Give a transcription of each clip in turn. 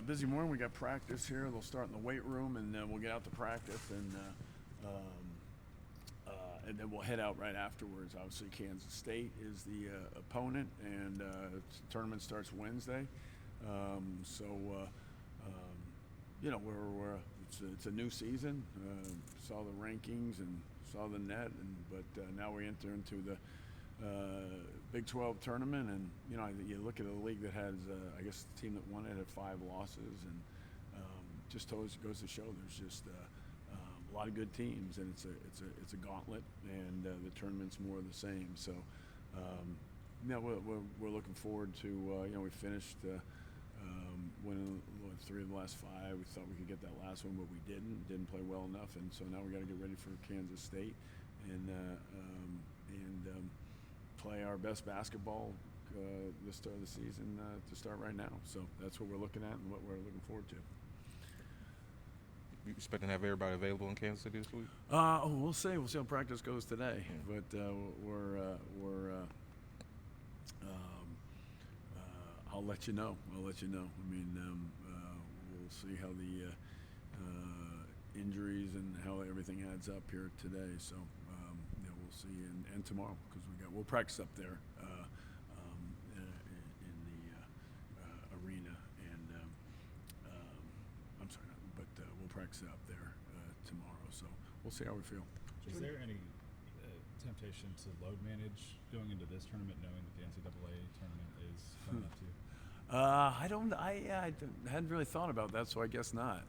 Busy morning. We got practice here. They'll start in the weight room, and then we'll get out to practice, and then we'll head out right afterwards. Obviously, Kansas State is the opponent, and the tournament starts Wednesday. It's a new season. Saw the rankings and saw the net, but now we enter into the Big 12 tournament, and you look at a league that has, I guess the team that won it had 5 losses, and just goes to show there's just a lot of good teams, and it's a gauntlet, and the tournament's more of the same. So, we're looking forward to. We finished winning 3 of the last 5. We thought we could get that last one, but we didn't. Didn't play well enough, and so now we got to get ready for Kansas State, and play our best basketball the start of the season to start right now. So that's what we're looking at and what we're looking forward to. You expecting to have everybody available in Kansas City this week? We'll see. We'll see how practice goes today. But I'll let you know. I mean, we'll see how the injuries and how everything adds up here today. So we'll see, and tomorrow, because we'll practice up there in the arena, and I'm sorry, but we'll practice up there tomorrow. So we'll see how we feel. Is there any temptation to load manage going into this tournament, knowing that the NCAA tournament is coming up to you? I hadn't really thought about that, so I guess not.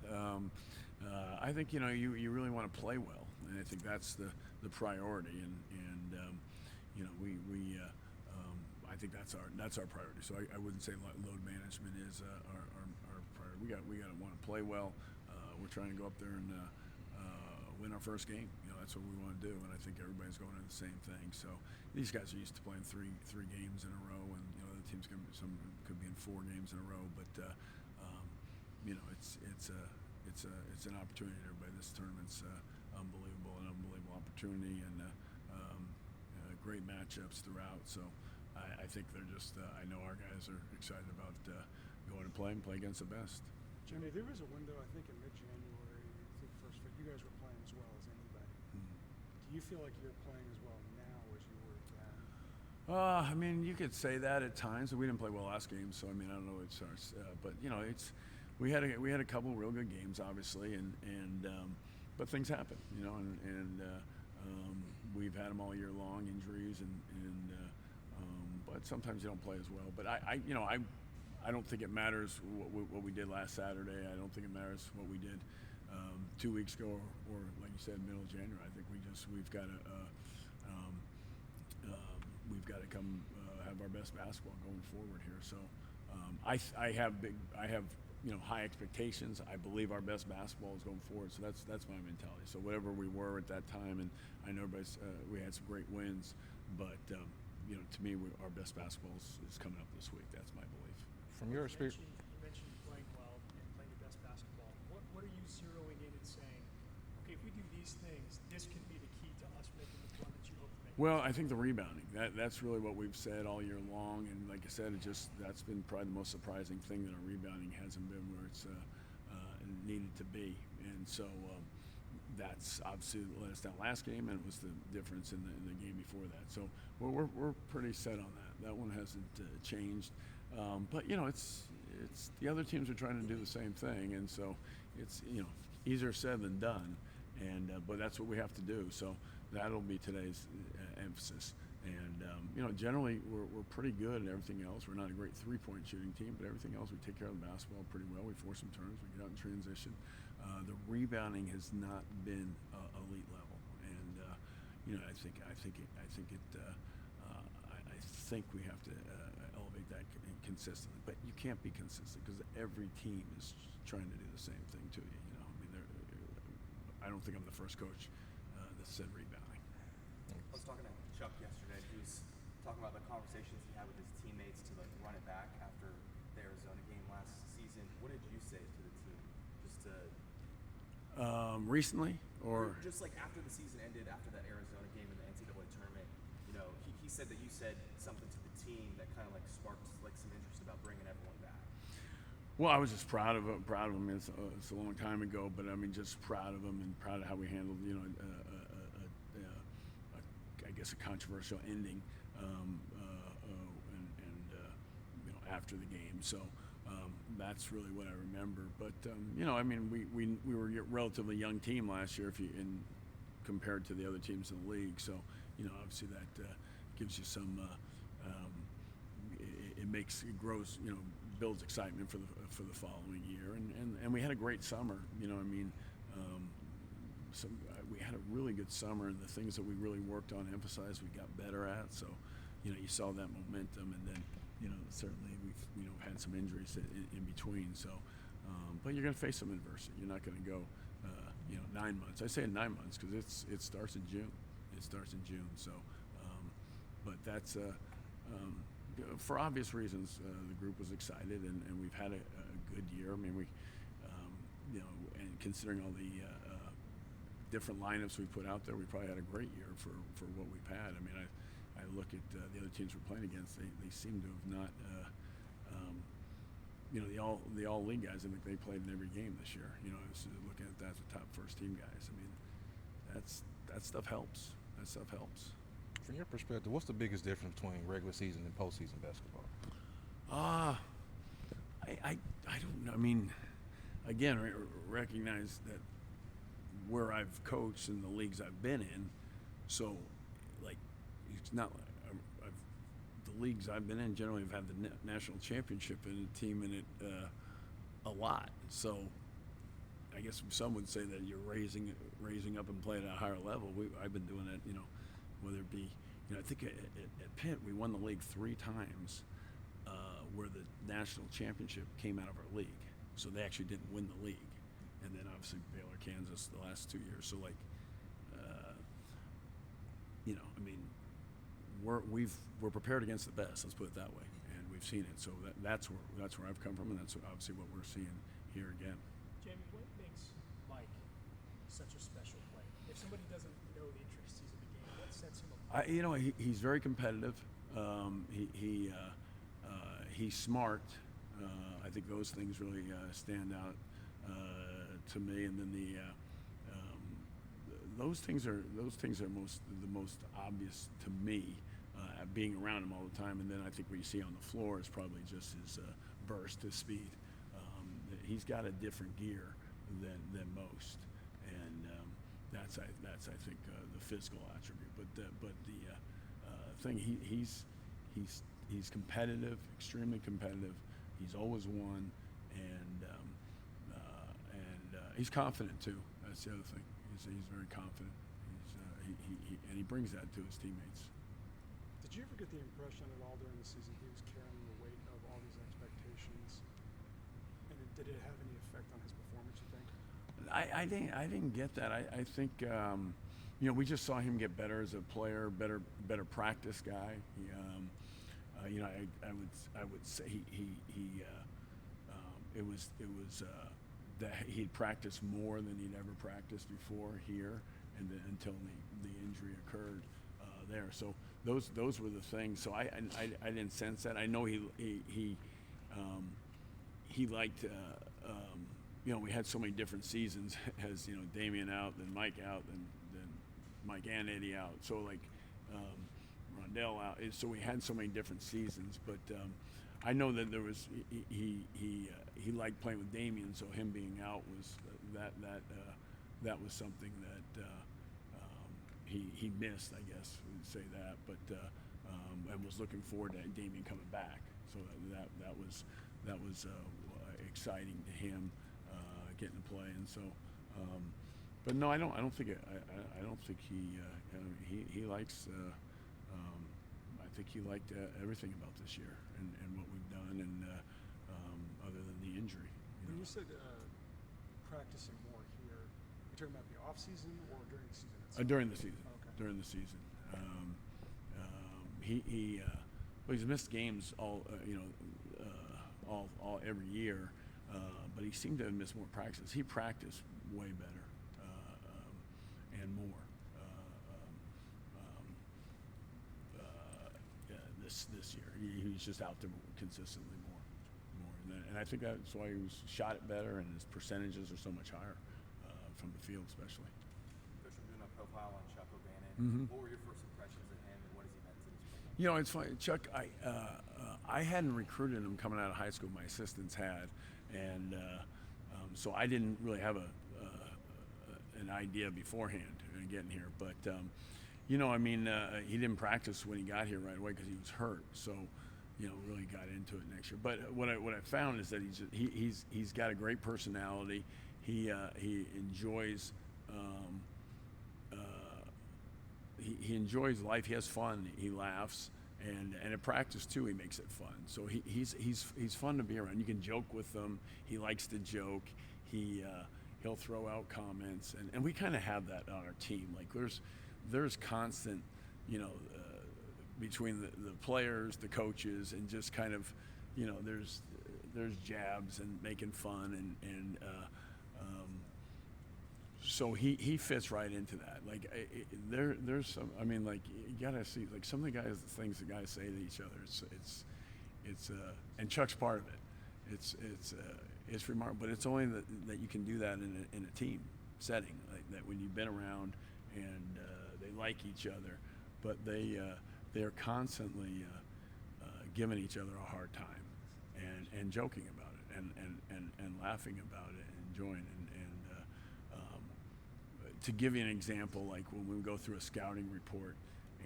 I think you really want to play well, and I think that's the priority, and I think that's our priority. So I wouldn't say load management is our priority. We got to want to play well. We're trying to go up there and win our first game. That's what we want to do, and I think everybody's going to the same thing. So these guys are used to playing three games in a row, and the teams could be in 4 games in a row. But it's an opportunity. Everybody, this tournament's an unbelievable opportunity, and great matchups throughout. So I think they're just. I know our guys are excited about going to play against the best. Jimmy, there was a window, I think, in mid-January. I think first, but you guys were playing as well as anybody. Do you feel like you're playing as well now as you were then? I mean, you could say that at times. We didn't play well last game, so I mean, I don't know. But we had a couple of real good games, obviously, but things happen, and we've had them all year long, injuries, but sometimes you don't play as well. But I don't think it matters what we did last Saturday. I don't think it matters what we did 2 weeks ago, or like you said, middle of January. I think we've got to come have our best basketball going forward here. So I have high expectations. I believe our best basketball is going forward. So that's my mentality. So whatever we were at that time, and I know we had some great wins, but to me, our best basketball is coming up this week. That's my belief. From your experience, you mentioned playing well and playing your best basketball. What are you zeroing in and saying, okay, if we do these things, this can be the key to us making the run that you hope to make? Well, I think the rebounding. That's really what we've said all year long, and like I said, that's been probably the most surprising thing, that our rebounding hasn't been where it's needed to be, and so that's obviously let us down last game, and it was the difference in the game before that. So we're pretty set on that. That one hasn't changed. But it's the other teams are trying to do the same thing, and so it's easier said than done, and but that's what we have to do. So that'll be today's emphasis. And generally we're pretty good at everything else. We're not a great 3-point shooting team, but everything else we take care of the basketball pretty well. We force some turns, we get out in transition. The rebounding has not been elite level, and I think we have to elevate that consistently. But you can't be consistent because every team is trying to do the same thing to you. I don't think I'm the first coach that said rebounding. I was talking to Chuck yesterday. He was talking about the conversations he had with his teammates to run it back after the Arizona game last season. What did you say to the team? Just to recently, or just like after the season ended, after that Arizona game in the NCAA tournament, he said that you said something to the team that kind of sparked some interest about bringing everyone back. Well, I was just proud of him. Proud of him. It's a long time ago, but I mean, just proud of him and proud of how we handled, I guess a controversial ending, after the game. So that's really what I remember. But I mean, we were a relatively young team last year, compared to the other teams in the league. So obviously that gives you some. It grows, builds excitement for the following year, and we had a great summer. We had a really good summer, and the things that we really worked on, emphasized, we got better at. So, you saw that momentum, and then, certainly we've had some injuries in between. So, but you're going to face some adversity. You're not going to go, 9 months. I say 9 months because it starts in June. It starts in June. So, but that's. For obvious reasons, the group was excited, and we've had a good year. I mean, and considering all the different lineups we put out there, we probably had a great year for what we've had. I mean, I look at the other teams we're playing against; they seem to have not, the all league guys. I think they played in every game this year. Looking at that as the top first team guys. I mean, that stuff helps. That stuff helps. From your perspective, what's the biggest difference between regular season and postseason basketball? I don't know. I mean, again, recognize that where I've coached and the leagues I've been in, so like it's not the leagues I've been in generally have had the national championship and a team in it a lot. So I guess some would say that you're raising up and playing at a higher level. I've been doing it, whether it be, I think at Pitt we won the league 3 times, where the national championship came out of our league. So they actually didn't win the league, and then obviously Baylor, Kansas the last 2 years. So I mean, we're prepared against the best. Let's put it that way, and we've seen it. So that's where I've come from, and that's obviously what we're seeing here again. Jamie, what makes Mike such a special player? If somebody doesn't know the intricacies of the game, what sets him apart? He's very competitive. He's smart. I think those things really stand out to me. And then those things are the most obvious to me, being around him all the time. And then I think what you see on the floor is probably just his burst, his speed. He's got a different gear than most, and that's I think the physical attribute. But the thing he's competitive, extremely competitive. He's always won, and he's confident too. That's the other thing. He's very confident. He brings that to his teammates. Did you ever get the impression at all during the season he was carrying the weight of all these expectations? And did it have any effect on his performance, you think? I didn't get that. I think we just saw him get better as a player, better practice guy. I would say it was that he'd practiced more than he'd ever practiced before here, and then until the injury occurred there. So those were the things. So I didn't sense that. I know he liked. We had so many different seasons as Damian out, then Mike out, then Mike and Eddie out. So Rondell out. So we had so many different seasons. But I know that there was he liked playing with Damian. So him being out was that was something that he missed. I guess we'd say that. But and was looking forward to Damian coming back. So that was exciting to him. Getting to play, and so, but no, I don't think he likes. I think he liked everything about this year and what we've done, and other than the injury. When you said practicing more here, you're talking about the off season or during the season itself? During the season. Okay. During the season. He's missed games all every year. But he seemed to have missed more practices. He practiced way better and more this year. He's just out there consistently more And I think that's why he was shot it better, and his percentages are so much higher from the field, especially. Coach, I'm doing a profile on Chuck O'Bannon. Mm-hmm. What were your first impressions of him, and what has he meant to this program? You know, it's funny, Chuck. I hadn't recruited him coming out of high school. My assistants had, and so I didn't really have an idea beforehand getting here. But you know, I mean, he didn't practice when he got here right away because he was hurt. So, you know, really got into it next year. But what I found is that he's got a great personality. He enjoys. He enjoys life. He has fun. He laughs, and at practice too, he makes it fun. So he's fun to be around. You can joke with him. He likes to joke. He'll throw out comments, and we kind of have that on our team. Like there's constant, you know, between the players, the coaches, and just kind of, you know, there's jabs and making fun and so he fits right into that. Like there's some. I mean, like you gotta see like some of the things the guys say to each other. It's and Chuck's part of it. It's remarkable, but it's only that you can do that in a team setting, like that when you've been around and they like each other, but they're constantly giving each other a hard time and joking about it and laughing about it and enjoying it. To give you an example, like when we go through a scouting report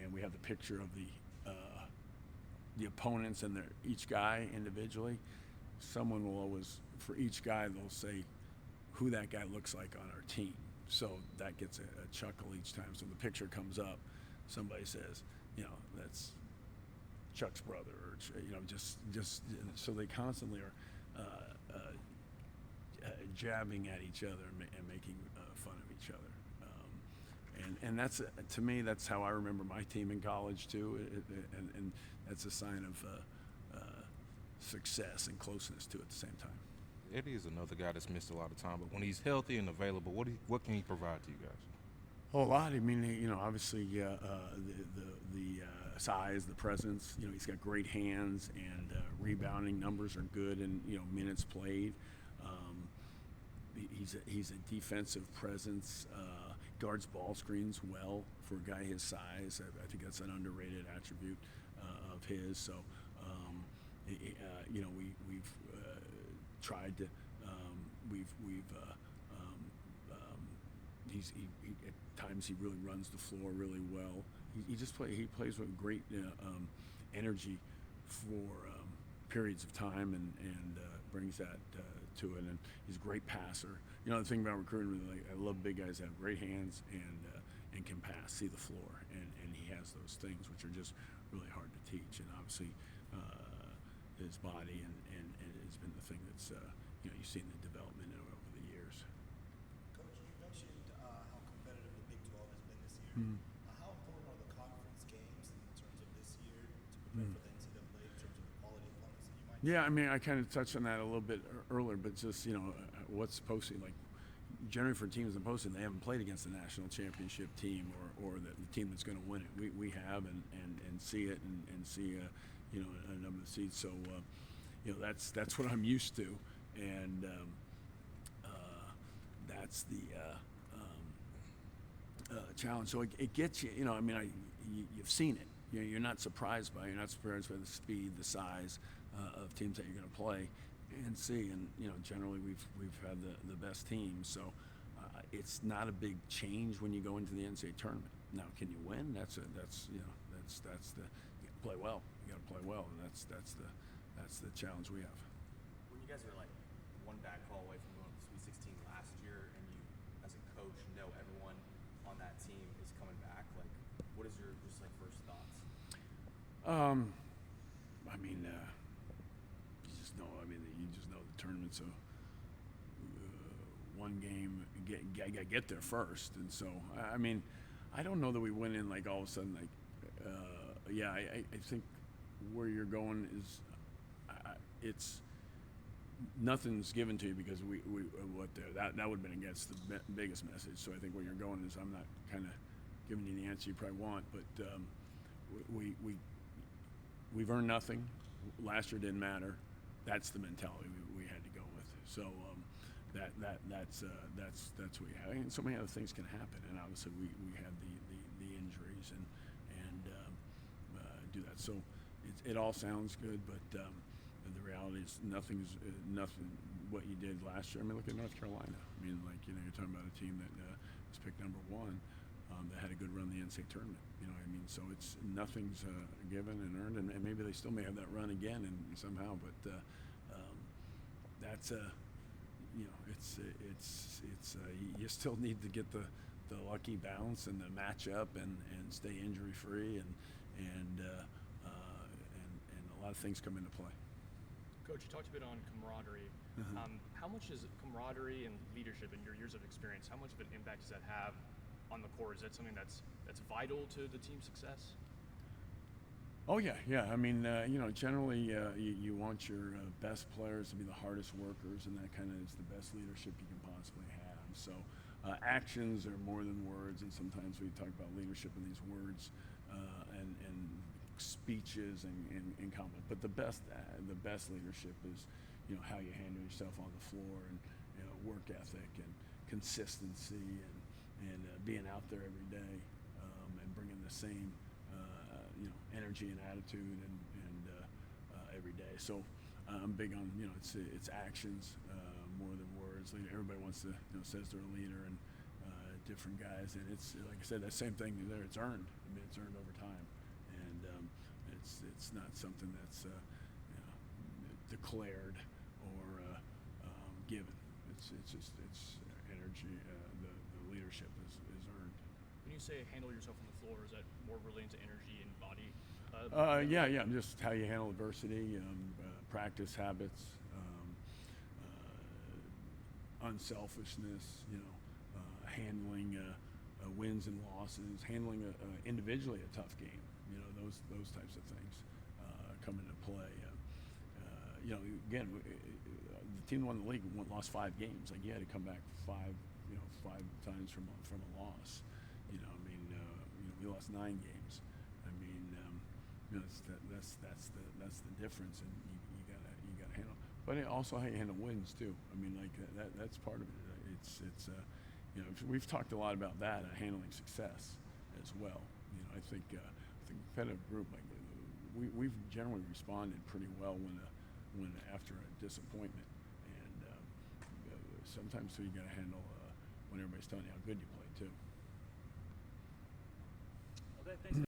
and we have the picture of the opponents and each guy individually, someone will always, for each guy, they'll say who that guy looks like on our team. So that gets a chuckle each time. So the picture comes up, somebody says, you know, that's Chuck's brother, or you know, just so they constantly are jabbing at each other and making fun of each other. And that's, to me, that's how I remember my team in college too, and that's a sign of success and closeness too at the same time. Eddie is another guy that's missed a lot of time, but when he's healthy and available, what can he provide to you guys? Oh, a lot. I mean, you know, obviously the size, the presence. You know, he's got great hands, and rebounding numbers are good, and you know, minutes played. He's a defensive presence. Guards ball screens well for a guy his size. I think that's an underrated attribute of his. So, you know, we've tried to. At times he really runs the floor really well. He plays with great energy for periods of time and brings that to it. And he's a great passer. You know, the thing about recruiting, really, I love big guys that have great hands and can pass, see the floor, and he has those things which are just really hard to teach. And obviously, his body and has been the thing that's you know, you've seen the development over the years. Coach, you mentioned how competitive the Big 12 has been this year. Mm-hmm. How important are the conference games in terms of this year to prepare for the NCAA in terms of the quality of opponents that you might? Yeah, I mean, I kind of touched on that a little bit earlier, but just, you know, what's posting, like, generally for teams in posting, they haven't played against the national championship team or the team that's going to win it. We have and see it and see, you know, a number of seeds. So, you know, that's what I'm used to, and that's the challenge. So it gets you, you know, I mean, you've seen it. You know, you're not surprised by the speed, the size of teams that you're going to play and see. And you know, generally we've had the best teams, so it's not a big change when you go into the NCAA tournament. Now, can you win? That's the you gotta play well. You got to play well, and that's the challenge we have. When you guys are like one bad call away from going to the Sweet 16 last year, and you, as a coach, know everyone on that team is coming back, like, what is your just like first thoughts? I mean, you just know. I mean, you just know the tournament's one game. Get there first, and so I mean, I don't know that we went in like all of a sudden like. Yeah, I think where you're going is it's nothing's given to you because we what there that would have been against the biggest message. So I think where you're going is I'm not kind of giving you the answer you probably want, but we've earned nothing. Last year didn't matter. that's the mentality we had to go with. So that's what we have. And so many other things can happen, and obviously we had the injuries and do that. So it all sounds good, but the reality is nothing. What you did last year. I mean, look at North Carolina. I mean, like, you know, you're talking about a team that was picked number 1 that had a good run in the NCAA tournament. You know what I mean? So it's nothing's given and earned, and maybe they still may have that run again and somehow. But that's you know, you still need to get the lucky bounce and the matchup and stay injury free and a lot of things come into play. Coach, you talked a bit on camaraderie. How much is camaraderie and leadership in your years of experience? How much of an impact does that have on the court? Is that something that's vital to the team's success? Oh yeah. I mean, you know, generally you want your best players to be the hardest workers, and that kind of is the best leadership you can possibly have. So actions are more than words, and sometimes we talk about leadership in these words and speeches and comment. But the best leadership is, you know, how you handle yourself on the floor, and, you know, work ethic and consistency and being out there every day and bringing the same you know, energy and attitude and every day. So I'm big on, you know, it's actions more than words. Everybody wants to, you know, says they're a leader, and different guys, and it's like I said, that same thing there. It's earned. I mean, it's earned over time, and it's not something that's you know, declared or given. It's energy. The leadership is earned. When you say handle yourself on the floor, is that more related to energy and body? Yeah. Just how you handle adversity, practice habits, unselfishness. You know, handling wins and losses, handling individually a tough game. You know, those types of things come into play. You know, again, the team won the league, lost 5 games. Like, you had to come back 5 times from a loss. You know, I mean, you know, we lost 9 games. I mean, you know, that's the difference, and you gotta handle. But also how you handle wins too. I mean, like that's part of it. It's you know, we've talked a lot about that, handling success as well. You know, I think the competitive group, like, we've generally responded pretty well when after a disappointment, and sometimes too you got to handle when everybody's telling you how good you played too. Okay, thanks.